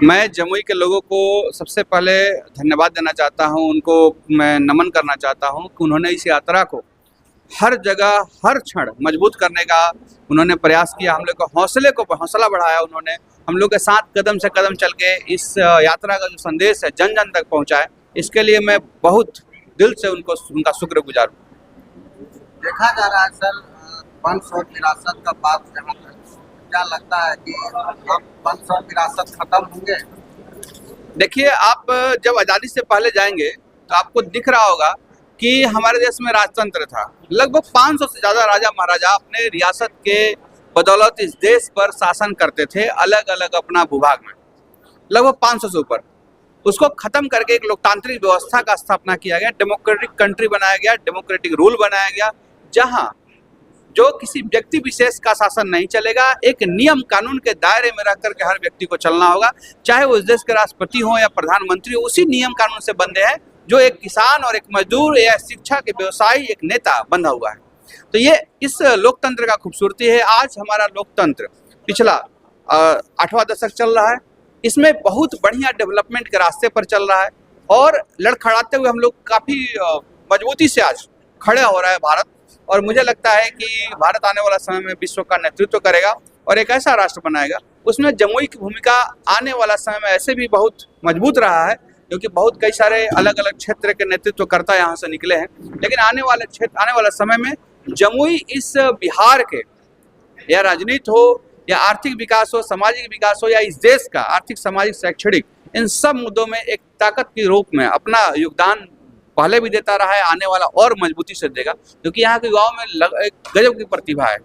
मैं जमुई के लोगों को सबसे पहले धन्यवाद देना चाहता हूं, उनको मैं नमन करना चाहता हूं कि उन्होंने इस यात्रा को हर जगह, हर क्षण मजबूत करने का उन्होंने प्रयास किया। हम लोग को हौसला बढ़ाया उन्होंने। हम लोग के साथ कदम से कदम चल के इस यात्रा का जो संदेश है जन जन तक पहुँचाए, इसके लिए मैं बहुत दिल से उनका शुक्रगुजार हूँ। देखा जा रहा है सर, वंश और विरासत का बात जहाँ तक, क्या लगता है कि अब वंश और विरासत खत्म होंगे? देखिए, आप जब आज़ादी से पहले जाएंगे तो आपको दिख रहा होगा कि हमारे देश में राजतंत्र था। लगभग 500 से ज़्यादा राजा महाराजा अपने रियासत के बदौलत इस देश पर शासन करते थे, अलग अलग अपना भूभाग में, लगभग 500 से ऊपर। उसको खत्म करके एक लोकतांत्रिक व्यवस्था का स्थापना किया गया, डेमोक्रेटिक कंट्री बनाया गया, डेमोक्रेटिक रूल बनाया गया, जहाँ जो किसी व्यक्ति विशेष का शासन नहीं चलेगा, एक नियम कानून के दायरे में रह करके हर व्यक्ति को चलना होगा, चाहे वो इस देश के राष्ट्रपति हो या प्रधानमंत्री हो, उसी नियम कानून से बंधे हैं जो एक किसान और एक मजदूर या शिक्षा के व्यवसायी, एक नेता बंधा हुआ है। तो ये इस लोकतंत्र का खूबसूरती है। आज हमारा लोकतंत्र पिछला 8वां दशक चल रहा है, इसमें बहुत बढ़िया डेवलपमेंट के रास्ते पर चल रहा है और लड़खड़ाते हुए हम लोग काफ़ी मजबूती से आज खड़े हो रहा है भारत। और मुझे लगता है कि भारत आने वाला समय में विश्व का नेतृत्व करेगा और एक ऐसा राष्ट्र बनाएगा, उसमें जमुई की भूमिका आने वाला समय में ऐसे भी बहुत मजबूत रहा है, क्योंकि बहुत कई सारे अलग अलग क्षेत्र के नेतृत्वकर्ता यहाँ से निकले हैं। लेकिन आने वाला समय में जमुई इस बिहार के, या राजनीति हो या आर्थिक विकास हो, सामाजिक विकास हो, या इस देश का आर्थिक, सामाजिक, शैक्षणिक, इन सब मुद्दों में एक ताकत के रूप में अपना योगदान पहले भी देता रहा है, आने वाला और मजबूती से देगा, क्योंकि यहाँ के युवाओं में एक गजब की प्रतिभा है।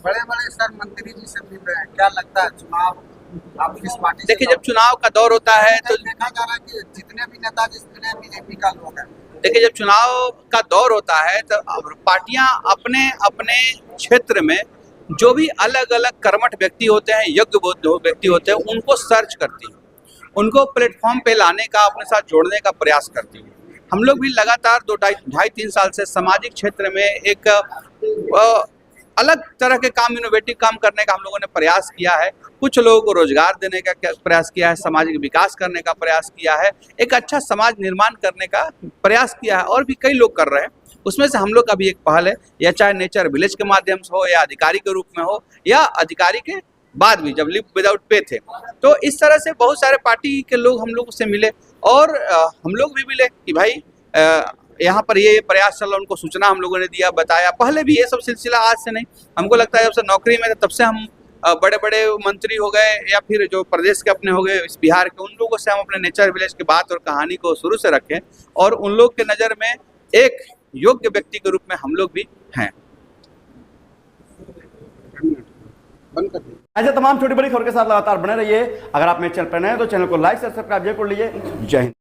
बड़े बड़े सर मंत्री जी से मिल रहे हैं, क्या लगता है चुनाव आप किस पार्टी? देखिए, जब चुनाव का दौर होता है तो देखा जा रहा है कि जितने भी नेता जितने बीजेपी का लोग हैं, देखिए, जब चुनाव का दौर होता है तो पार्टियां अपने अपने क्षेत्र में जो भी अलग अलग कर्मठ व्यक्ति होते हैं, योग्य व्यक्ति होते हैं, उनको सर्च करती है, उनको प्लेटफॉर्म पे लाने का, अपने साथ जोड़ने का प्रयास करती है। हम लोग भी लगातार 2-2.5-3 साल से सामाजिक क्षेत्र में एक अलग तरह के काम, इनोवेटिव काम करने का हम लोगों ने प्रयास किया है। कुछ लोगों को रोजगार देने का प्रयास किया है, सामाजिक विकास करने का प्रयास किया है, एक अच्छा समाज निर्माण करने का प्रयास किया है, और भी कई लोग कर रहे हैं। उसमें से हम लोग का भी एक पहल है, या चाहे नेचर विलेज के माध्यम से हो, या अधिकारी के रूप में हो, या अधिकारी के बाद भी जब लिव विदाउट पे थे। तो इस तरह से बहुत सारे पार्टी के लोग हम लोग से मिले, और हम लोग भी मिले कि भाई यहाँ पर ये प्रयास चल रहा, उनको सूचना हम लोगों ने दिया, बताया। पहले भी ये सब सिलसिला आज से नहीं, हमको लगता है जब से नौकरी में तब से हम बड़े बड़े मंत्री हो गए या फिर जो प्रदेश के अपने हो गए, इस बिहार के, उन लोगों से हम अपने नेचर विलेज की बात और कहानी को शुरू से रखें, और उन लोग के नज़र में एक योग्य व्यक्ति के रूप में हम लोग भी हैं। ऐसे तमाम छोटी बड़ी खबर के साथ लगातार बने रहिए। अगर आप मेरे चैनल पर नए हैं तो चैनल को लाइक और सब्सक्राइब जरूर कर लीजिए। जय हिंद।